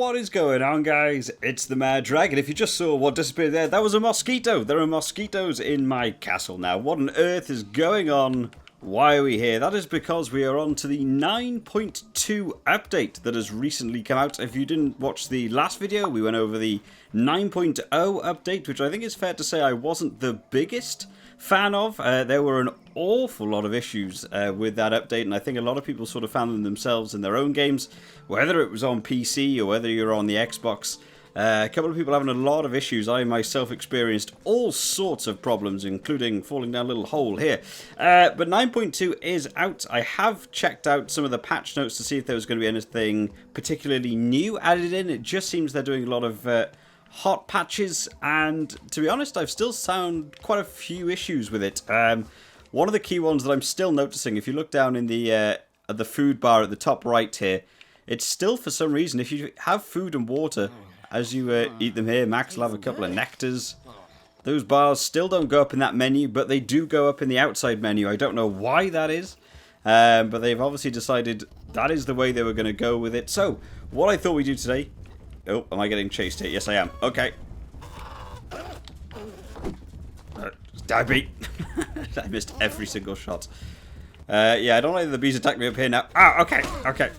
What is going on, guys? It's the Mad Dragon. If you just saw what disappeared there, that was a mosquito. There are mosquitoes in my castle now. What on earth is going on? Why are we here? That is because we are on to the 9.2 update that has recently come out. If you didn't watch the last video, we went over the 9.0 update, which I think is fair to say I wasn't the biggest fan of. There were an awful lot of issues with that update, and I think a lot of people sort of found them themselves in their own games, whether it was on PC or whether you're on the Xbox. A couple of people having a lot of issues. I myself experienced all sorts of problems, including falling down a little hole here. But 9.2 is out. I have checked out some of the patch notes to see if there was going to be anything particularly new added in. It just seems they're doing a lot of hot patches, and to be honest, I've still found quite a few issues with it. One of the key ones that I'm still noticing, if you look down in the at the food bar at the top right here, it's still, for some reason, if you have food and water as you eat them here, Max will have a couple of nectars. Those bars still don't go up in that menu, but they do go up in the outside menu. I don't know why that is, but they've obviously decided that is the way they were going to go with it. So, what I thought we'd do today... Oh, am I getting chased here? Yes, I am. Okay. Die, beat. I missed every single shot. Yeah, I don't like the bees attack me up here now. Ah, okay, okay.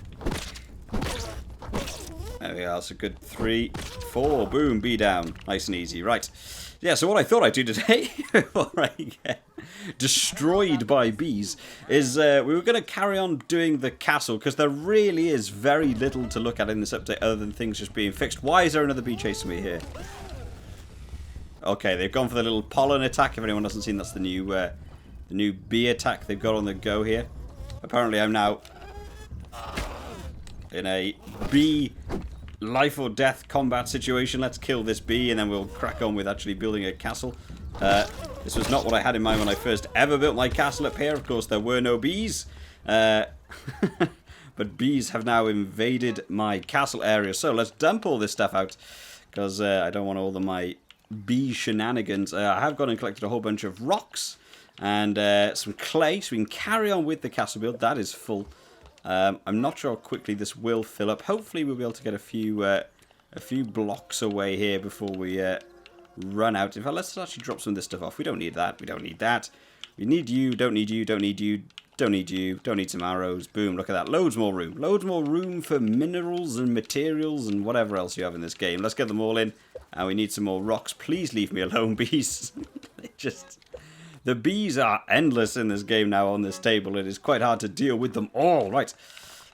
There we are, so good 3, 4, boom, bee down. Nice and easy, right. Yeah, so what I thought I'd do today, before I get destroyed by bees, is we were going to carry on doing the castle, because there really is very little to look at in this update other than things just being fixed. Why is there another bee chasing me here? Okay, they've gone for the little pollen attack. If anyone hasn't seen, that's the new bee attack they've got on the go here. Apparently I'm now in a bee life or death combat situation. Let's kill this bee and then we'll crack on with actually building a castle. This was not what I had in mind when I first ever built my castle up here. Of course, there were no bees. But bees have now invaded my castle area. So let's dump all this stuff out, because I don't want all of my bee shenanigans. I have gone and collected a whole bunch of rocks and some clay, so we can carry on with the castle build. That is full. I'm not sure how quickly this will fill up. Hopefully we'll be able to get a few blocks away here before we run out. In fact, let's actually drop some of this stuff off. We don't need that. We don't need that. We need you. Don't need you. Don't need you. Don't need you. Don't need some arrows. Boom. Look at that. Loads more room. Loads more room for minerals and materials and whatever else you have in this game. Let's get them all in. And we need some more rocks. Please leave me alone, bees. The bees are endless in this game now on this table. It is quite hard to deal with them all. Right.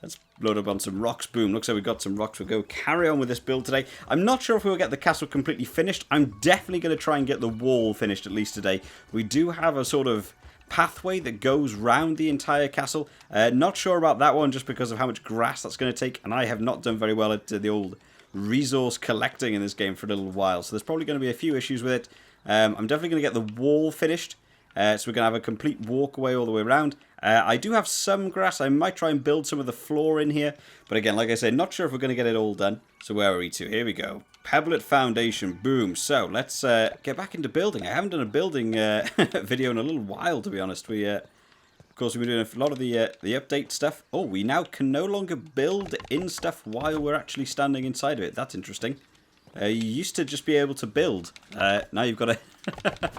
Let's load up on some rocks. Boom. Looks like we've got some rocks. We'll go carry on with this build today. I'm not sure if we'll get the castle completely finished. I'm definitely going to try and get the wall finished at least today. We do have a sort of pathway that goes round the entire castle. Not sure about that one just because of how much grass that's going to take. And I have not done very well at the old resource collecting in this game for a little while. So there's probably going to be a few issues with it. I'm definitely going to get the wall finished. So we're going to have a complete walkway all the way around. I do have some grass. I might try and build some of the floor in here. But again, like I said, not sure if we're going to get it all done. So where are we to? Here we go. Pebblet Foundation. Boom. So let's get back into building. I haven't done a building video in a little while, to be honest. Of course, we've been doing a lot of the update stuff. Oh, we now can no longer build in stuff while we're actually standing inside of it. That's interesting. You used to just be able to build. Now you've got to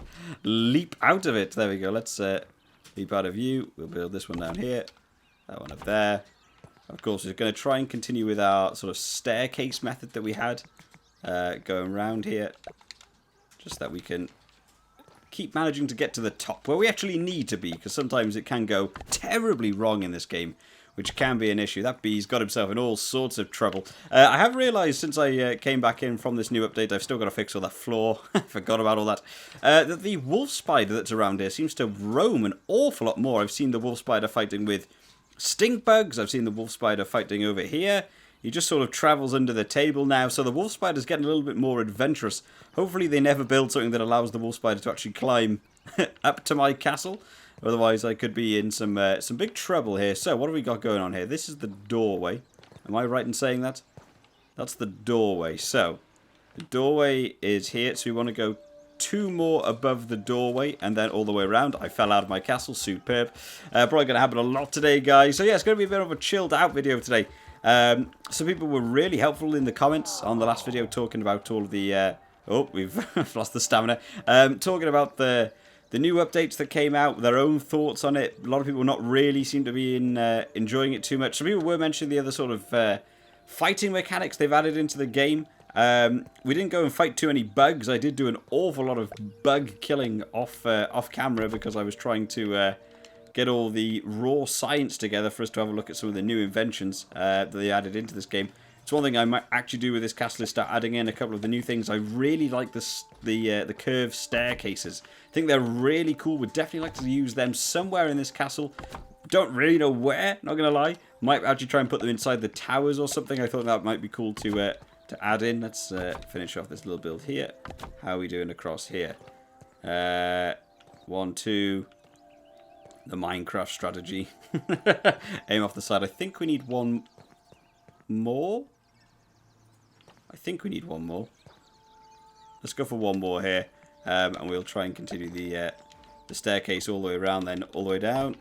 leap out of it. There we go. Let's leap out of view. We'll build this one down here. That one up there. Of course, we're going to try and continue with our sort of staircase method that we had going around here. Just that we can keep managing to get to the top where we actually need to be, because sometimes it can go terribly wrong in this game, which can be an issue. That bee's got himself in all sorts of trouble. I have realised since I came back in from this new update, I've still got to fix all that floor. Forgot about all that. That the wolf spider that's around here seems to roam an awful lot more. I've seen the wolf spider fighting with stink bugs. I've seen the wolf spider fighting over here. He just sort of travels under the table now. So the wolf spider's getting a little bit more adventurous. Hopefully they never build something that allows the wolf spider to actually climb up to my castle. Otherwise, I could be in some big trouble here. So, what have we got going on here? This is the doorway. Am I right in saying that? That's the doorway. So, the doorway is here. So, we want to go 2 more above the doorway and then all the way around. I fell out of my castle. Superb. Probably going to happen a lot today, guys. So, yeah, it's going to be a bit of a chilled out video today. Some people were really helpful in the comments on the last video talking about all of the... oh, we've lost the stamina. Talking about the new updates that came out, their own thoughts on it. A lot of people not really seem to be enjoying it too much. Some people were mentioning the other sort of fighting mechanics they've added into the game. We didn't go and fight too many bugs. I did do an awful lot of bug killing off camera because I was trying to get all the raw science together for us to have a look at some of the new inventions that they added into this game. It's one thing I might actually do with this castle is start adding in a couple of the new things. I really like the curved staircases. I think they're really cool. Would definitely like to use them somewhere in this castle. Don't really know where, not going to lie. Might actually try and put them inside the towers or something. I thought that might be cool to add in. Let's finish off this little build here. How are we doing across here? 1, 2... The Minecraft strategy. Aim off the side. I think we need one more. I think we need one more. Let's go for one more here. And we'll try and continue the staircase all the way around, then all the way down.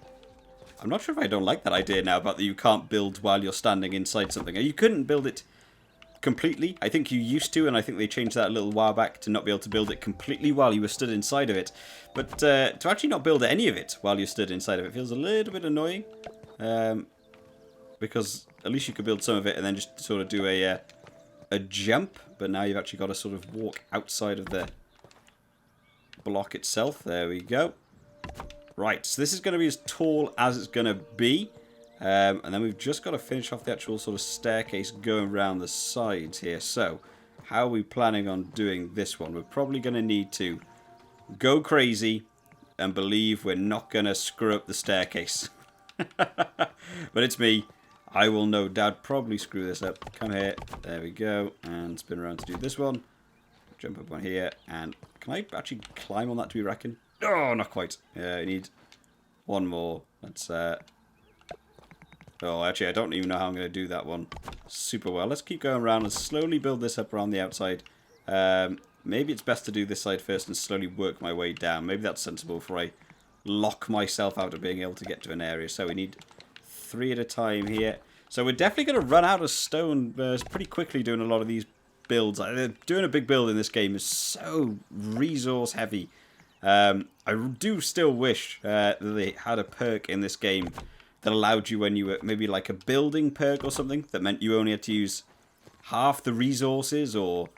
I'm not sure if I don't like that idea now about that you can't build while you're standing inside something. You couldn't build it completely. I think you used to, and I think they changed that a little while back to not be able to build it completely while you were stood inside of it. But to actually not build any of it while you stood inside of it feels a little bit annoying. Because at least you could build some of it and then just sort of do a jump. But now you've actually got to sort of walk outside of the block itself. There we go. Right, so this is going to be as tall as it's going to be. And then we've just got to finish off the actual sort of staircase going around the sides here. So, how are we planning on doing this one? We're probably going to need to go crazy and believe we're not going to screw up the staircase. But it's me. I will no doubt probably screw this up. Come here. There we go. And spin around to do this one. Jump up on here. And can I actually climb on that, do we reckon? Oh, not quite. Yeah, I need one more. Let's... Oh, actually, I don't even know how I'm going to do that one super well. Let's keep going around and slowly build this up around the outside. Maybe it's best to do this side first and slowly work my way down. Maybe that's sensible before I lock myself out of being able to get to an area. So we need 3 at a time here. So we're definitely going to run out of stone pretty quickly doing a lot of these builds. Doing a big build in this game is so resource heavy. I do still wish that they had a perk in this game that allowed you when you were maybe like a building perk or something that meant you only had to use half the resources, or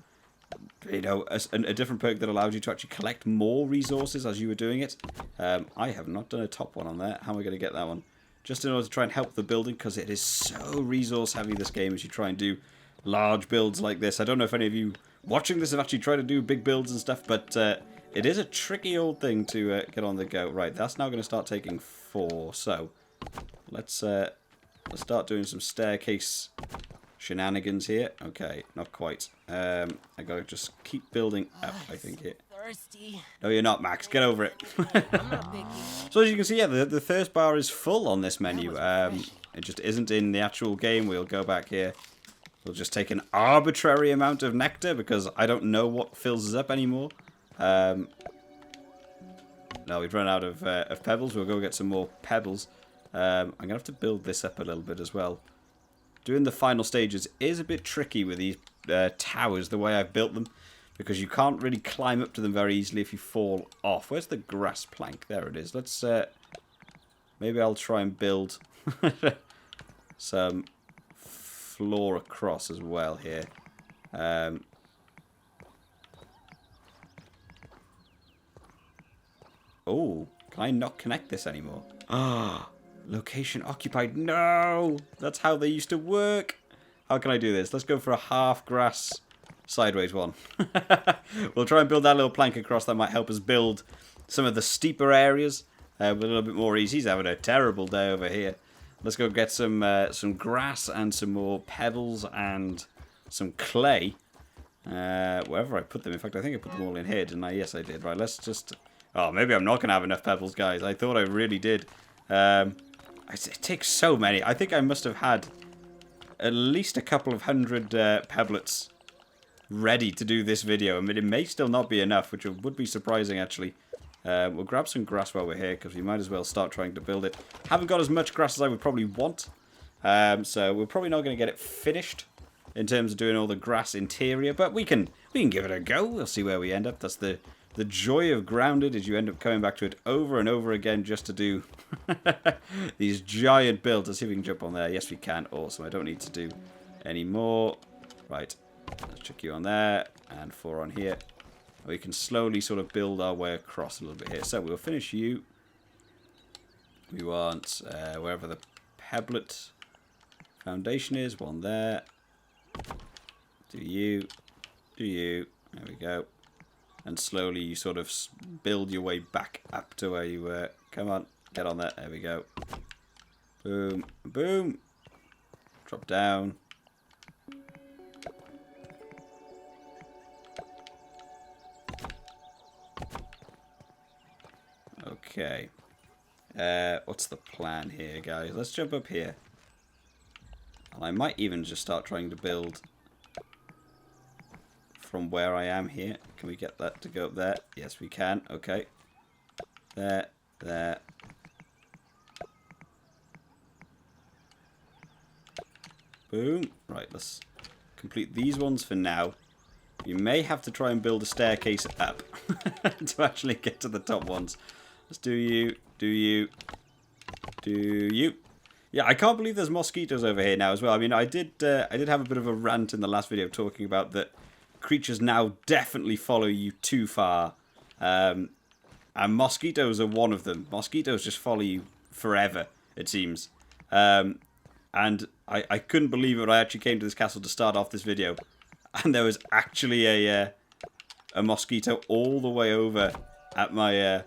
you know, a different perk that allowed you to actually collect more resources as you were doing it. I have not done a top one on that. How am I going to get that one? Just in order to try and help the building, because it is so resource heavy, this game, as you try and do large builds like this. I don't know if any of you watching this have actually tried to do big builds and stuff, but it is a tricky old thing to get on the go. Right, that's now going to start taking 4, so let's start doing some staircase shenanigans here. Okay, not quite. I gotta just keep building up, I think, here. Thirsty. No, you're not, Max. Get over it. I'm not picky. So as you can see, yeah, the thirst bar is full on this menu. It just isn't in the actual game. We'll go back here. We'll just take an arbitrary amount of nectar because I don't know what fills us up anymore. No, we've run out of pebbles. We'll go get some more pebbles. I'm going to have to build this up a little bit as well. Doing the final stages is a bit tricky with these towers, the way I've built them, because you can't really climb up to them very easily if you fall off. Where's the grass plank? There it is. Let's maybe I'll try and build some floor across as well here. Oh, can I not connect this anymore? Ah. Location occupied. No! That's how they used to work. How can I do this? Let's go for a half grass sideways one. We'll try and build that little plank across. That might help us build some of the steeper areas with a little bit more ease. He's having a terrible day over here. Let's go get some grass and some more pebbles and some clay. Wherever I put them. In fact, I think I put them all in here, didn't I? Yes, I did. Right, let's just... Oh, maybe I'm not going to have enough pebbles, guys. I thought I really did. It takes so many. I think I must have had at least a couple of hundred pebblets ready to do this video. I mean, it may still not be enough, which would be surprising, actually. We'll grab some grass while we're here, because we might as well start trying to build it. Haven't got as much grass as I would probably want. So we're probably not going to get it finished in terms of doing all the grass interior, but we can give it a go. We'll see where we end up. That's the joy of Grounded, is you end up coming back to it over and over again just to do these giant builds. Let's see if we can jump on there. Yes, we can. Awesome. I don't need to do any more. Right. Let's chuck you on there and 4 on here. We can slowly sort of build our way across a little bit here. So we'll finish you. We want wherever the Pebblet foundation is, one there. Do you. There we go. And slowly you sort of build your way back up to where you were. Come on, get on there. There we go. Boom, boom. Drop down. Okay. What's the plan here, guys? Let's jump up here. And I might even just start trying to build from where I am here. Can we get that to go up there? Yes, we can. Okay. There. Boom. Right, let's complete these ones for now. You may have to try and build a staircase up to actually get to the top ones. Let's do you. Yeah, I can't believe there's mosquitoes over here now as well. I mean, I did have a bit of a rant in the last video talking about that creatures now definitely follow you too far. And mosquitoes are one of them. Mosquitoes just follow you forever, it seems. And I couldn't believe it when I actually came to this castle to start off this video. And there was actually a mosquito all the way over at my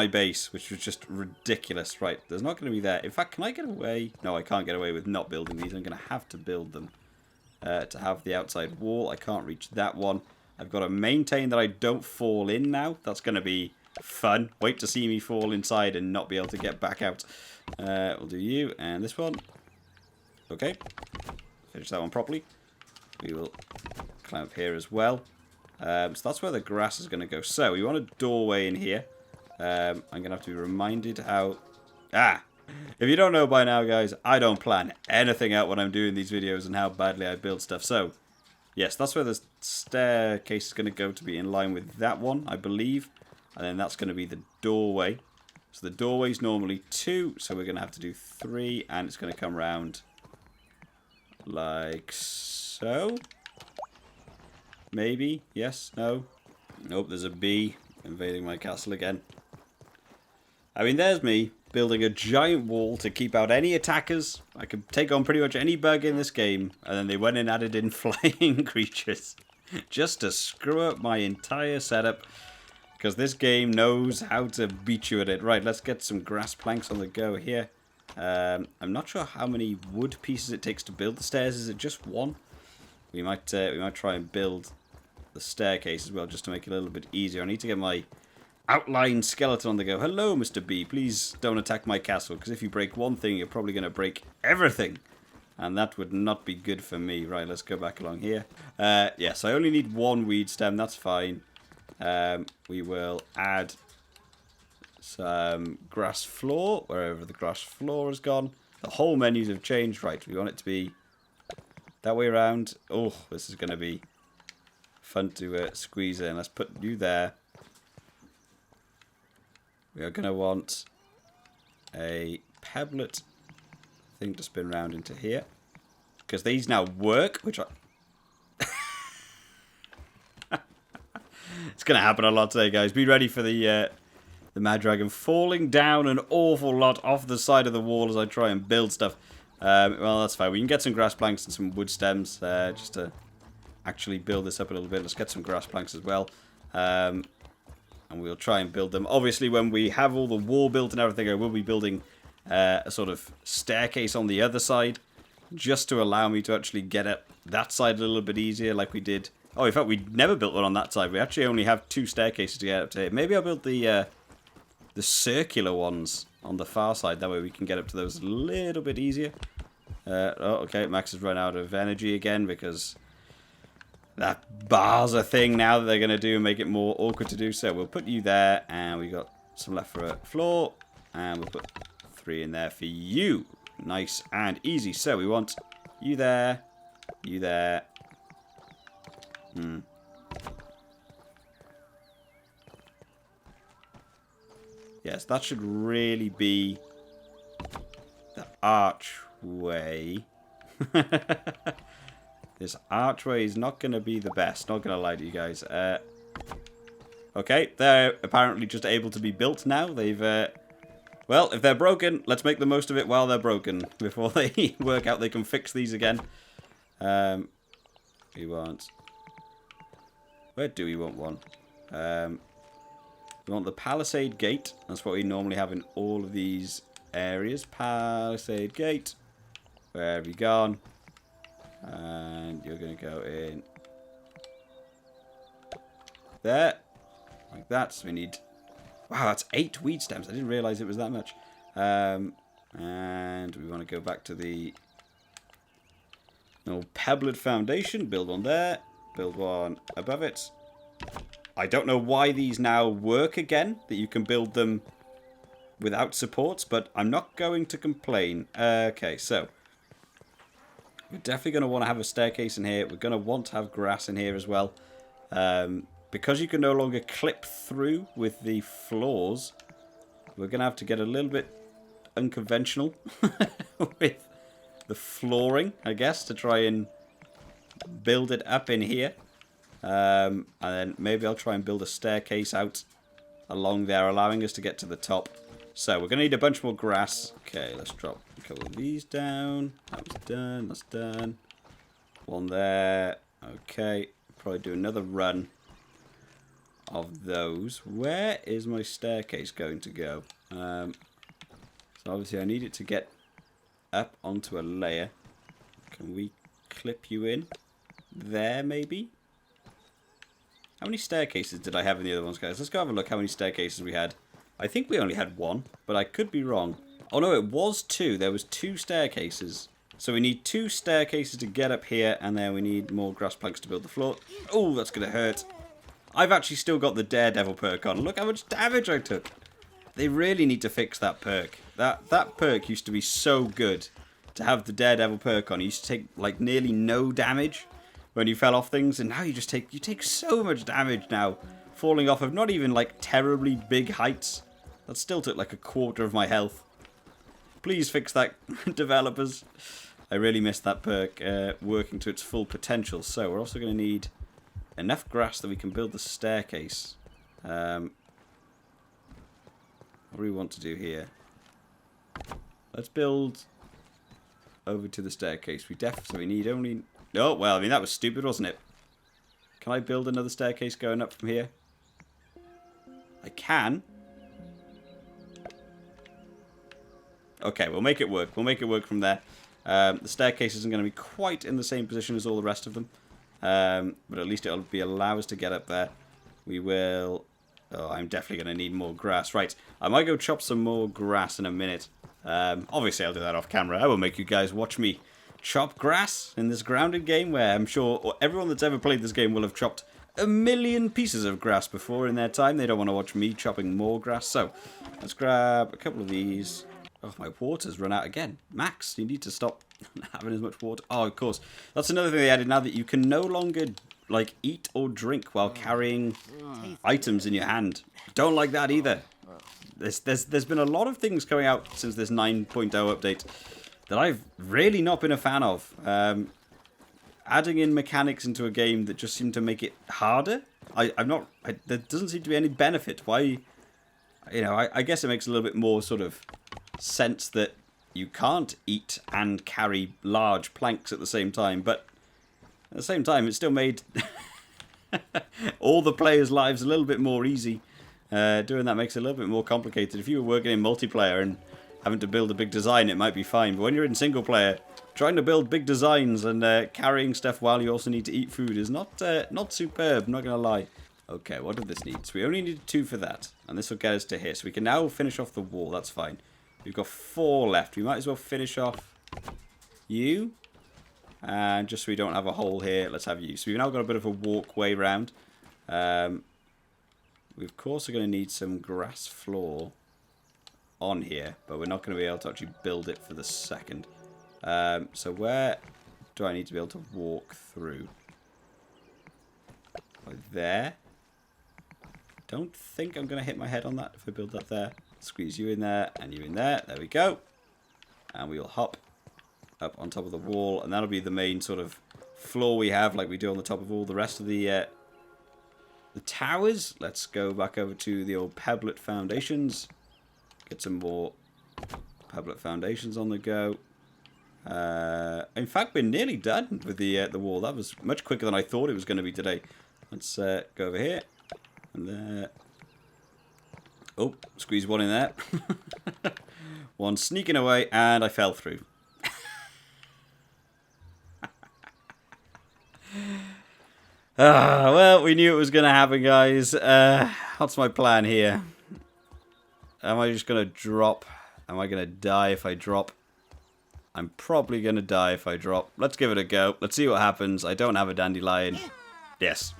base, which was just ridiculous. Right, there's not going to be there. In fact, can I get away? No, I can't get away with not building these. I'm going to have to build them to have the outside wall. I can't reach that one. I've got to maintain that I don't fall in now. That's going to be fun. Wait to see me fall inside and not be able to get back out. We'll do you and this one. Okay. Finish that one properly. We will climb up here as well. So that's where the grass is going to go. So we want a doorway in here. I'm going to have to be reminded how... If you don't know by now, guys, I don't plan anything out when I'm doing these videos and how badly I build stuff. So, yes, that's where the staircase is going to go to be in line with that one, I believe. And then that's going to be the doorway. So the doorway's normally 2, so we're going to have to do 3, and it's going to come round like so. Maybe. Yes. No. Nope, there's a bee invading my castle again. I mean, there's me building a giant wall to keep out any attackers. I could take on pretty much any bug in this game, and then they went and added in flying creatures just to screw up my entire setup, because this game knows how to beat you at it. Right, let's get some grass planks on the go here. I'm not sure how many wood pieces it takes to build the stairs. Is it just 1? We might try and build the staircase as well, just to make it a little bit easier. I need to get my outline skeleton on the go. Hello, Mr. B. Please don't attack my castle, because if you break one thing, you're probably going to break everything. And that would not be good for me. Right, let's go back along here. Yes, I only need 1 weed stem. That's fine. We will add some grass floor, wherever the grass floor has gone. The whole menus have changed. Right, we want it to be that way around. Oh, this is going to be fun to squeeze in. Let's put you there. We are going to want a pebblet thing to spin around into here, because these now work, which I... It's going to happen a lot today, guys. Be ready for the Mad Dragon falling down an awful lot off the side of the wall as I try and build stuff. Well, that's fine. We can get some grass planks and some wood stems just to actually build this up a little bit. Let's get some grass planks as well. And we'll try and build them. Obviously, when we have all the wall built and everything, I will be building a sort of staircase on the other side, just to allow me to actually get up that side a little bit easier, like we did. Oh, in fact, we never built one on that side. We actually only have 2 staircases to get up to here. Maybe I'll build the circular ones on the far side. That way we can get up to those a little bit easier. Oh, okay, Max has run out of energy again, because that bar's a thing now that they're going to do and make it more awkward to do. So we'll put you there, and we got some left for a floor, and we'll put 3 in there for you. Nice and easy. So we want you there, you there. Yes, that should really be the archway. This archway is not going to be the best. Not going to lie to you guys. Okay, they're apparently just able to be built now. They've... well, if they're broken, let's make the most of it while they're broken. Before they work out they can fix these again. We want... Where do we want one? We want the Palisade Gate. That's what we normally have in all of these areas. Palisade Gate. Where have you gone? And you're going to go in there. Like that. So we need... Wow, that's 8 weed stems. I didn't realise it was that much. And we want to go back to the old pebbled foundation. Build one there. Build one above it. I don't know why these now work again, that you can build them without supports, but I'm not going to complain. Okay, so we're definitely going to want to have a staircase in here. We're going to want to have grass in here as well. Because you can no longer clip through with the floors, we're going to have to get a little bit unconventional with the flooring, I guess, to try and build it up in here. And then maybe I'll try and build a staircase out along there, allowing us to get to the top. So we're going to need a bunch more grass. Okay, let's drop a couple of these down. That was done. That's done. One there. Okay. Probably do another run of those. Where is my staircase going to go? So obviously I need it to get up onto a layer. Can we clip you in there maybe? How many staircases did I have in the other ones, guys? Let's go have a look how many staircases we had. I think we only had 1, but I could be wrong. Oh no, it was 2. There was 2 staircases. So we need 2 staircases to get up here, and then we need more grass planks to build the floor. Oh, that's going to hurt. I've actually still got the Daredevil perk on. Look how much damage I took. They really need to fix that perk. That perk used to be so good to have the Daredevil perk on. You used to take like nearly no damage when you fell off things, and now you take so much damage now, falling off of not even like terribly big heights. That still took like a quarter of my health. Please fix that, developers. I really missed that perk working to its full potential. So we're also going to need enough grass that we can build the staircase. What do we want to do here? Let's build over to the staircase. So we need only... Oh, well, I mean, that was stupid, wasn't it? Can I build another staircase going up from here? I can. Okay, we'll make it work. We'll make it work from there. The staircase isn't going to be quite in the same position as all the rest of them. But at least it'll allow us to get up there. We will... Oh, I'm definitely going to need more grass. Right, I might go chop some more grass in a minute. Obviously, I'll do that off camera. I will make you guys watch me chop grass in this grounded game, where I'm sure everyone that's ever played this game will have chopped a million pieces of grass before in their time. They don't want to watch me chopping more grass. So, let's grab a couple of these. Oh, my water's run out again. Max, you need to stop having as much water. Oh, of course. That's another thing they added now, that you can no longer, like, eat or drink while carrying items in your hand. Don't like that either. There's been a lot of things coming out since this 9.0 update that I've really not been a fan of. Adding in mechanics into a game that just seem to make it harder. There doesn't seem to be any benefit. Why? You know, I guess it makes a little bit more sort of sense that you can't eat and carry large planks at the same time, but at the same time it still made all the players' lives a little bit more easy. Doing that makes it a little bit more complicated. If you were working in multiplayer and having to build a big design, it might be fine, but when you're in single player, trying to build big designs and carrying stuff while you also need to eat food is not superb, I'm not going to lie. Okay, what did this need? So we only needed 2 for that, and this will get us to here. So we can now finish off the wall, that's fine. We've got 4 left. We might as well finish off you. And just so we don't have a hole here, let's have you. So we've now got a bit of a walkway round. We of course are going to need some grass floor on here, but we're not going to be able to actually build it for the second. So where do I need to be able to walk through? Like there. Don't think I'm going to hit my head on that if I build that there. Squeeze you in there and you in there. There we go. And we will hop up on top of the wall, and that'll be the main sort of floor we have, like we do on the top of all the rest of the towers. Let's go back over to the old Pebblet foundations. Get some more Pebblet foundations on the go. In fact, we're nearly done with the wall. That was much quicker than I thought it was going to be today. Let's go over here and there. Oh, squeeze one in there. One sneaking away, and I fell through. Well, we knew it was going to happen, guys. What's my plan here? Am I just going to drop? Am I going to die if I drop? I'm probably going to die if I drop. Let's give it a go. Let's see what happens. I don't have a dandelion. Yes.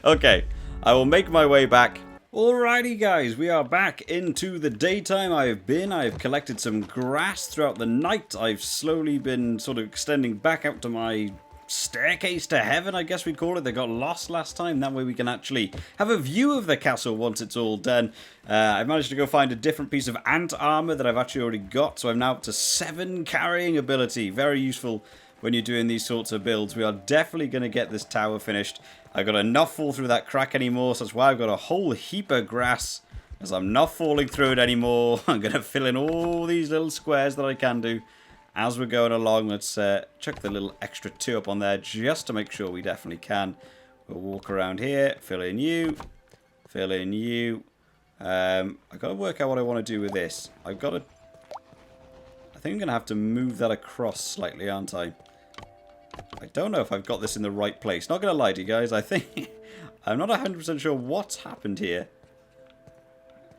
Okay, I will make my way back. Alrighty guys, we are back into the daytime. I've collected some grass throughout the night. I've slowly been sort of extending back out to my staircase to heaven, I guess we'd call it. They got lost last time. That way we can actually have a view of the castle once it's all done. I've managed to go find a different piece of ant armor that I've actually already got, so I'm now up to 7 carrying ability. Very useful when you're doing these sorts of builds. We are definitely going to get this tower finished. I got to not fall through that crack anymore, so that's why I've got a whole heap of grass, as I'm not falling through it anymore. I'm going to fill in all these little squares that I can do as we're going along. Let's chuck the little extra 2 up on there just to make sure we definitely can. We'll walk around here, fill in you, fill in you. I've got to work out what I want to do with this. I think I'm going to have to move that across slightly, aren't I? I don't know if I've got this in the right place. Not going to lie to you guys, I think I'm not 100% sure what's happened here.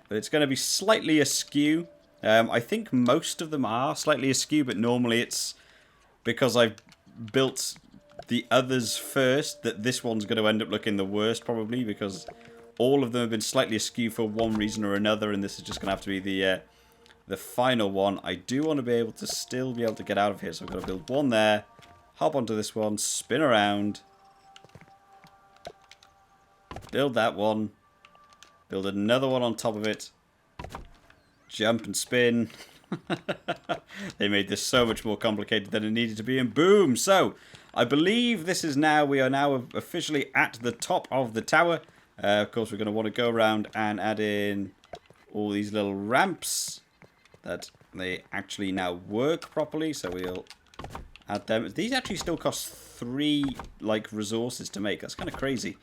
But it's going to be slightly askew. I think most of them are slightly askew, but normally it's because I've built the others first that this one's going to end up looking the worst, probably, because all of them have been slightly askew for one reason or another, and this is just going to have to be the final one. I do want to be able to still be able to get out of here, so I've got to build one there, hop onto this one, spin around, build that one, build another one on top of it, jump and spin. They made this so much more complicated than it needed to be, and boom! So, I believe this is now, we are now officially at the top of the tower. Of course, we're going to want to go around and add in all these little ramps that they actually now work properly, so we'll add them. These actually still cost 3 like resources to make. That's kind of crazy.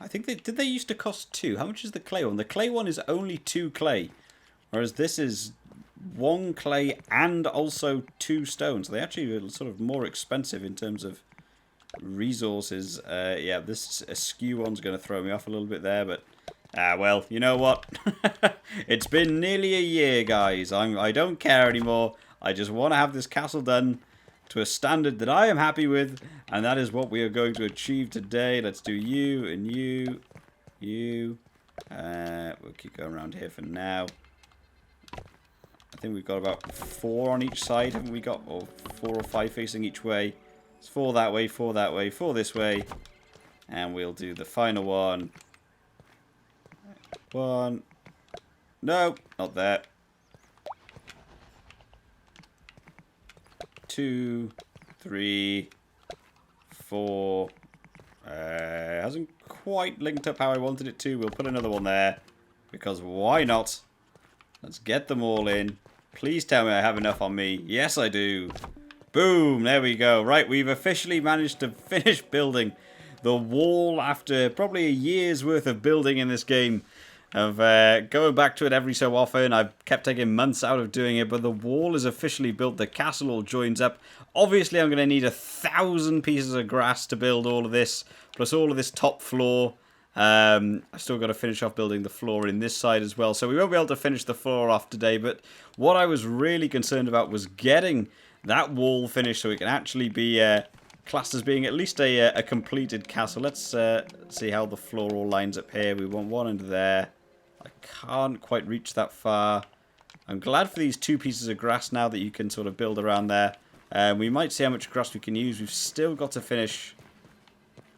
I think did they used to cost 2? How much is the clay one? The clay one is only 2 clay, whereas this is 1 clay and also 2 stones. They actually are sort of more expensive in terms of resources. Yeah, this askew one's going to throw me off a little bit there, but well, you know what? It's been nearly a year, guys. I don't care anymore. I just want to have this castle done to a standard that I am happy with, and that is what we are going to achieve today. Let's do you and you, you. We'll keep going around here for now. I think we've got about 4 on each side, haven't we got? Or 4 or 5 facing each way. It's 4 that way, 4 that way, 4 this way. And we'll do the final one. 1. No, not there. 2, 3, 4. Hasn't quite linked up how I wanted it to. We'll put another one there, because why not? Let's get them all in. Please tell me I have enough on me. Yes, I do. Boom, there we go. Right, we've officially managed to finish building the wall after probably a year's worth of building in this game. Of going back to it every so often. I've kept taking months out of doing it, but the wall is officially built. The castle all joins up. Obviously, I'm going to need 1,000 pieces of grass to build all of this, plus all of this top floor. I've still got to finish off building the floor in this side as well, so we won't be able to finish the floor off today, but what I was really concerned about was getting that wall finished so it can actually be classed as being at least a completed castle. Let's see how the floor all lines up here. We want one under there. I can't quite reach that far. I'm glad for these 2 pieces of grass now that you can sort of build around there. We might see how much grass we can use. We've still got to finish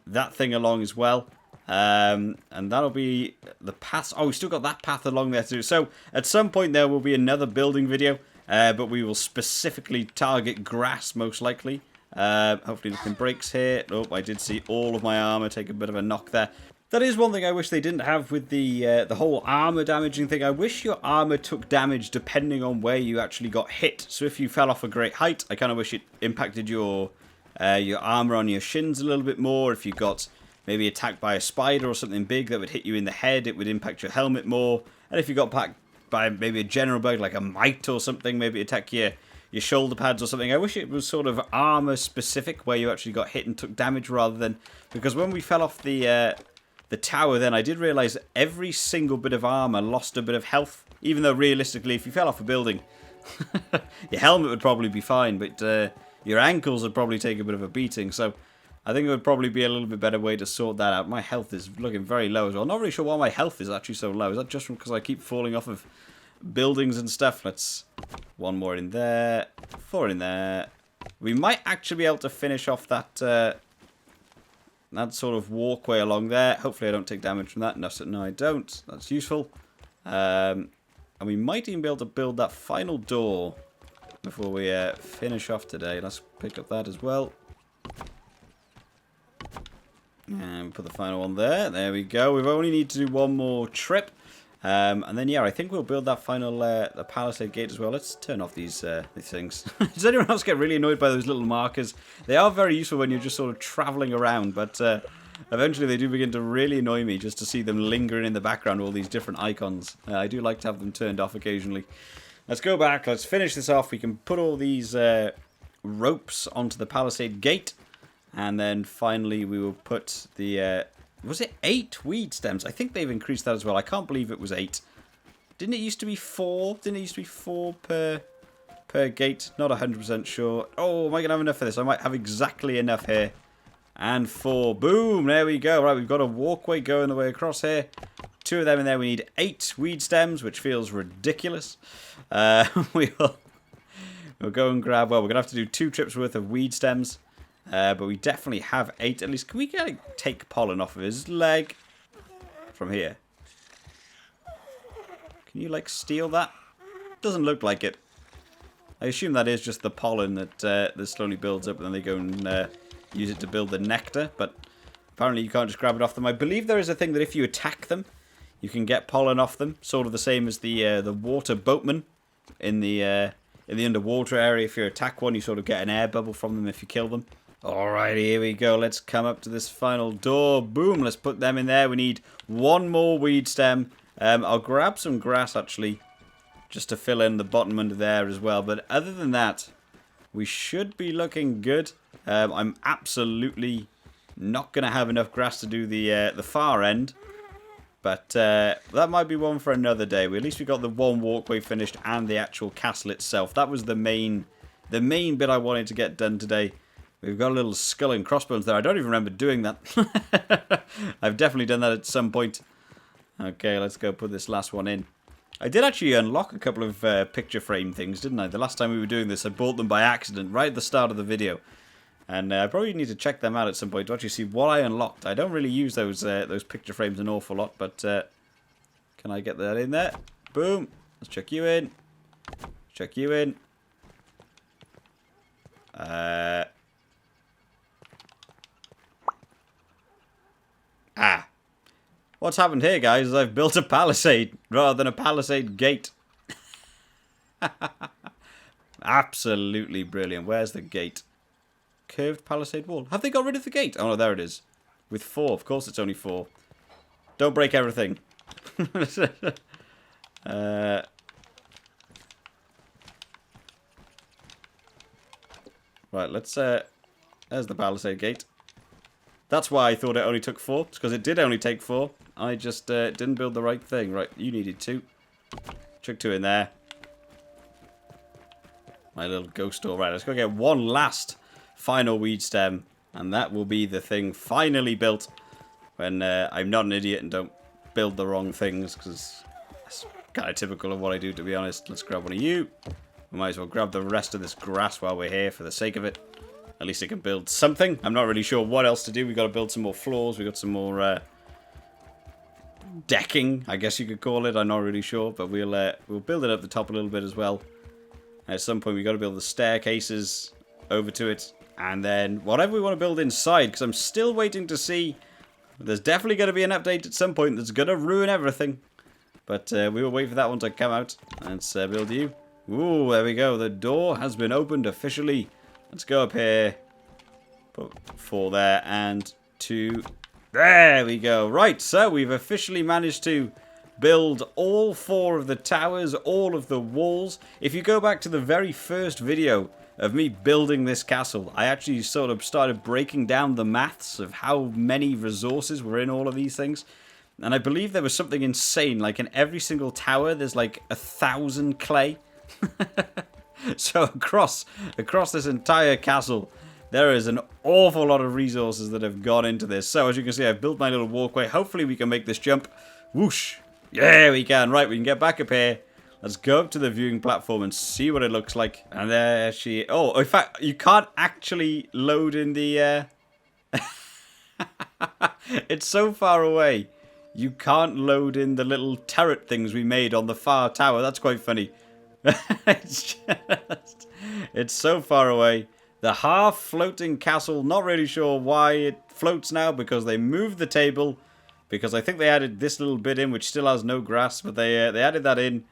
that thing along as well. And that'll be the path. Oh, we still got that path along there to do. So at some point there will be another building video. But we will specifically target grass most likely. Hopefully nothing breaks here. Oh, I did see all of my armor take a bit of a knock there. That is one thing I wish they didn't have with the whole armor damaging thing. I wish your armor took damage depending on where you actually got hit. So if you fell off a great height, I kind of wish it impacted your armor on your shins a little bit more. If you got maybe attacked by a spider or something big that would hit you in the head, it would impact your helmet more. And if you got packed by maybe a general bug like a mite or something, maybe attack your shoulder pads or something. I wish it was sort of armor specific where you actually got hit and took damage rather than... Because when we fell off the tower then, I did realise that every single bit of armor lost a bit of health. Even though realistically, if you fell off a building, your helmet would probably be fine, but your ankles would probably take a bit of a beating. So I think it would probably be a little bit better way to sort that out. My health is looking very low as well. Not really sure why my health is actually so low. Is that just because I keep falling off of buildings and stuff? Let's... 1 more in there. 4 in there. We might actually be able to finish off that that sort of walkway along there. Hopefully I don't take damage from that. No, I don't. That's useful. And we might even be able to build that final door before we finish off today. Let's pick up that as well. And put the final one there. There we go. We only need to do 1 more trip. And then, yeah, I think we'll build that final the palisade gate as well. Let's turn off these things. Does anyone else get really annoyed by those little markers? They are very useful when you're just sort of traveling around, but eventually they do begin to really annoy me just to see them lingering in the background, all these different icons. I do like to have them turned off occasionally. Let's go back. Let's finish this off. We can put all these ropes onto the palisade gate. And then finally we will put the... was it 8 weed stems? I think they've increased that as well. I can't believe it was 8. Didn't it used to be 4? Didn't it used to be 4 per gate? Not 100% sure. Oh, am I going to have enough for this? I might have exactly enough here. And 4. Boom! There we go. Right, we've got a walkway going the way across here. 2 of them in there. We need 8 weed stems, which feels ridiculous. We'll go and grab... Well, we're going to have to do 2 trips worth of weed stems. But we definitely have 8 at least. Can we take pollen off of his leg from here? Can you, like, steal that? Doesn't look like it. I assume that is just the pollen that slowly builds up and then they go and use it to build the nectar. But apparently you can't just grab it off them. I believe there is a thing that if you attack them, you can get pollen off them. Sort of the same as the water boatman in the underwater area. If you attack one, you sort of get an air bubble from them if you kill them. Alright, here we go. Let's come up to this final door. Boom, let's put them in there. We need 1 more weed stem. I'll grab some grass, actually, just to fill in the bottom under there as well. But other than that, we should be looking good. I'm absolutely not going to have enough grass to do the far end. But that might be one for another day. At least we got the 1 walkway finished and the actual castle itself. That was the main bit I wanted to get done today. We've got a little skull and crossbones there. I don't even remember doing that. I've definitely done that at some point. Okay, let's go put this last one in. I did actually unlock a couple of picture frame things, didn't I? The last time we were doing this, I bought them by accident right at the start of the video. And I probably need to check them out at some point to actually see what I unlocked. I don't really use those picture frames an awful lot, but can I get that in there? Boom. Let's check you in. Check you in. What's happened here, guys, is I've built a palisade rather than a palisade gate. Absolutely brilliant. Where's the gate? Curved palisade wall. Have they got rid of the gate? Oh, no, there it is. With 4. Of course it's only 4. Don't break everything. Right, let's... there's the palisade gate. That's why I thought it only took 4. It's because it did only take 4. I just didn't build the right thing. Right, you needed 2. Chuck 2 in there. My little ghost door. Right, let's go get 1 last final weed stem. And that will be the thing finally built. When I'm not an idiot and don't build the wrong things. Because kind of typical of what I do, to be honest. Let's grab one of you. We might as well grab the rest of this grass while we're here for the sake of it. At least I can build something. I'm not really sure what else to do. We've got to build some more floors. We've got some more decking, I guess you could call it. I'm not really sure, but we'll build it up the top a little bit as well. At some point, we've got to build the staircases over to it. And then whatever we want to build inside, because I'm still waiting to see. There's definitely going to be an update at some point that's going to ruin everything. But we will wait for that one to come out. Let's build you. Ooh, there we go. The door has been opened officially. Let's go up here. Put 4 there and 2. There we go. Right, so we've officially managed to build all 4 of the towers, all of the walls. If you go back to the very first video of me building this castle, I actually sort of started breaking down the maths of how many resources were in all of these things. And I believe there was something insane, like in every single tower there's like 1,000 clay. So across this entire castle, there is an awful lot of resources that have gone into this. So as you can see, I've built my little walkway. Hopefully we can make this jump. Whoosh. Yeah, we can. Right, we can get back up here. Let's go up to the viewing platform and see what it looks like. And there she... Oh, in fact, you can't actually load in the... It's so far away. You can't load in the little turret things we made on the far tower. That's quite funny. It's so far away. The half-floating castle, not really sure why it floats now, because they moved the table, because I think they added this little bit in, which still has no grass, but they added that in.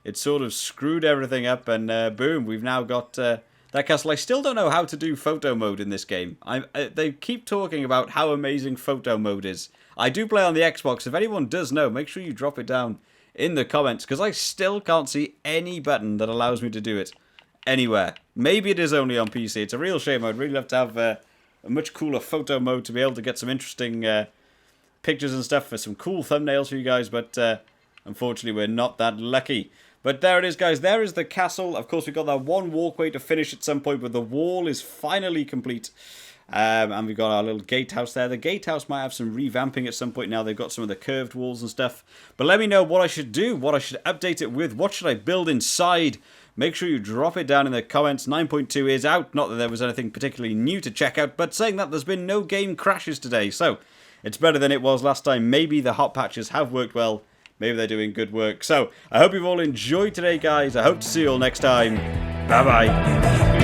It sort of screwed everything up, and boom, we've now got that castle. I still don't know how to do photo mode in this game. They keep talking about how amazing photo mode is. I do play on the Xbox. If anyone does know, make sure you drop it down in the comments, because I still can't see any button that allows me to do it anywhere. Maybe it is only on PC. It's a real shame. I'd really love to have a much cooler photo mode to be able to get some interesting pictures and stuff for some cool thumbnails for you guys, but unfortunately we're not that lucky. But there it is, guys. There is the castle. Of course, we've got that one walkway to finish at some point, but the wall is finally complete. And we've got our little gatehouse there. The gatehouse might have some revamping at some point now. They've got some of the curved walls and stuff. But let me know what I should do, what I should update it with, what should I build inside. Make sure you drop it down in the comments. 9.2 is out. Not that there was anything particularly new to check out, but saying that, there's been no game crashes today. So it's better than it was last time. Maybe the hot patches have worked well. Maybe they're doing good work. So I hope you've all enjoyed today, guys. I hope to see you all next time. Bye-bye.